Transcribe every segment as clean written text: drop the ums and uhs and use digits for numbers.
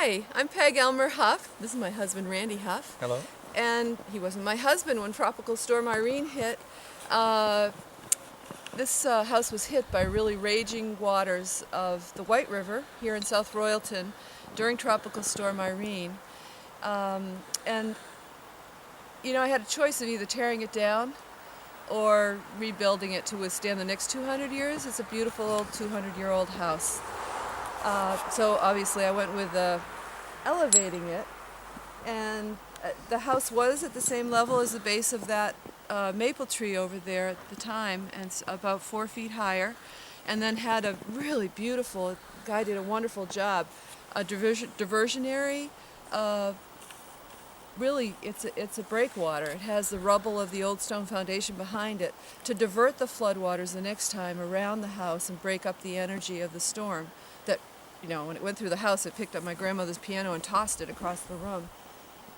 Hi, I'm Peg Elmer Huff. This is my husband, Randy Huff. Hello. And he wasn't my husband when Tropical Storm Irene hit. This house was hit by really raging waters of the White River here in South Royalton during Tropical Storm Irene. And, you know, I had a choice of either tearing it down or rebuilding it to withstand the next 200 years. It's a beautiful old 200-year-old house. So obviously I went with elevating it, and the house was at the same level as the base of that maple tree over there at the time, and it's about 4 feet higher, and then had a really beautiful, guy did a wonderful job, a diversionary. Really, it's a breakwater. It has the rubble of the old stone foundation behind it to divert the floodwaters the next time around the house and break up the energy of the storm that, you know, when it went through the house, it picked up my grandmother's piano and tossed it across the room.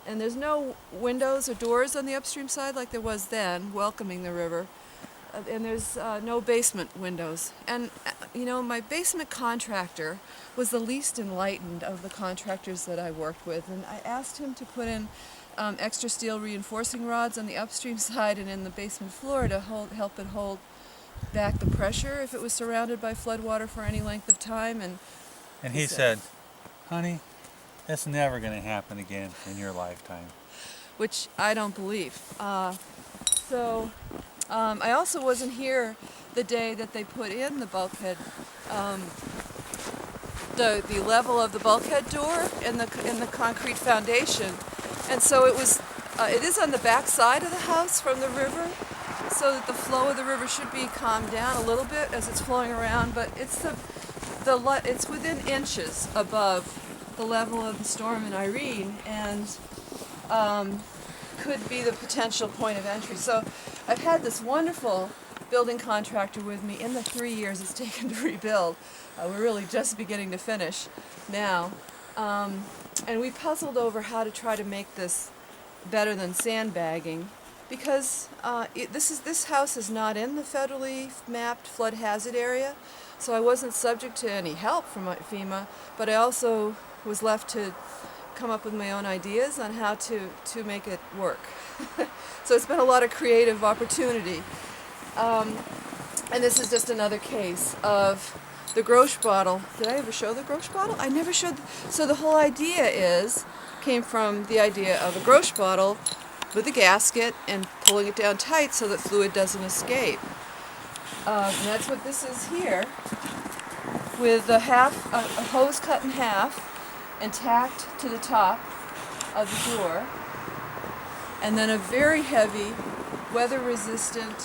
And there's no windows or doors on the upstream side like there was then, welcoming the river. And there's no basement windows. And, you know, my basement contractor was the least enlightened of the contractors that I worked with. And I asked him to put in extra steel reinforcing rods on the upstream side and in the basement floor to help it hold back the pressure if it was surrounded by floodwater for any length of time. And he said, honey, that's never going to happen again in your lifetime. Which I don't believe. I also wasn't here the day that they put in the bulkhead, the level of the bulkhead door in the concrete foundation, and so it is on the back side of the house from the river, so that the flow of the river should be calmed down a little bit as it's flowing around, but it's it's within inches above the level of the storm in Irene, and could be the potential point of entry. So I've had this wonderful building contractor with me in the 3 years it's taken to rebuild. We're really just beginning to finish now. And we puzzled over how to try to make this better than sandbagging, because this house is not in the federally mapped flood hazard area, so I wasn't subject to any help from FEMA, but I also was left to come up with my own ideas on how to make it work. So it's been a lot of creative opportunity. And this is just another case of the Grosch bottle. Did I ever show the Grosch bottle? I never showed. So the whole idea came from the idea of a Grosch bottle with a gasket and pulling it down tight so that fluid doesn't escape. And that's what this is here, with a hose cut in half and tacked to the top of the door, and then a very heavy, weather-resistant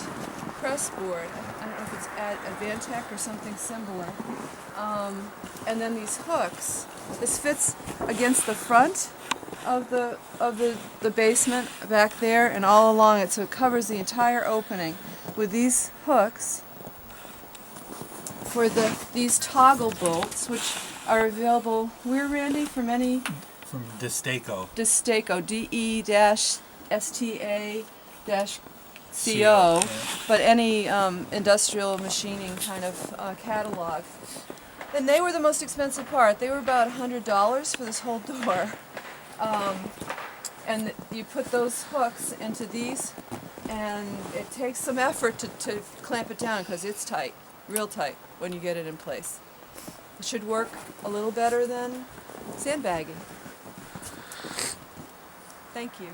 press board. I don't know if it's Advantech or something similar. And then these hooks. This fits against the front of the basement back there and all along it, so it covers the entire opening with these hooks for these toggle bolts, which are available where, Randy? From Destaco. Destaco, DE-STA-CO, yeah. but any industrial machining kind of catalog. And they were the most expensive part. They were about $100 for this whole door. And you put those hooks into these, and it takes some effort to clamp it down because it's tight, real tight, when you get it in place. It should work a little better than sandbagging. Thank you.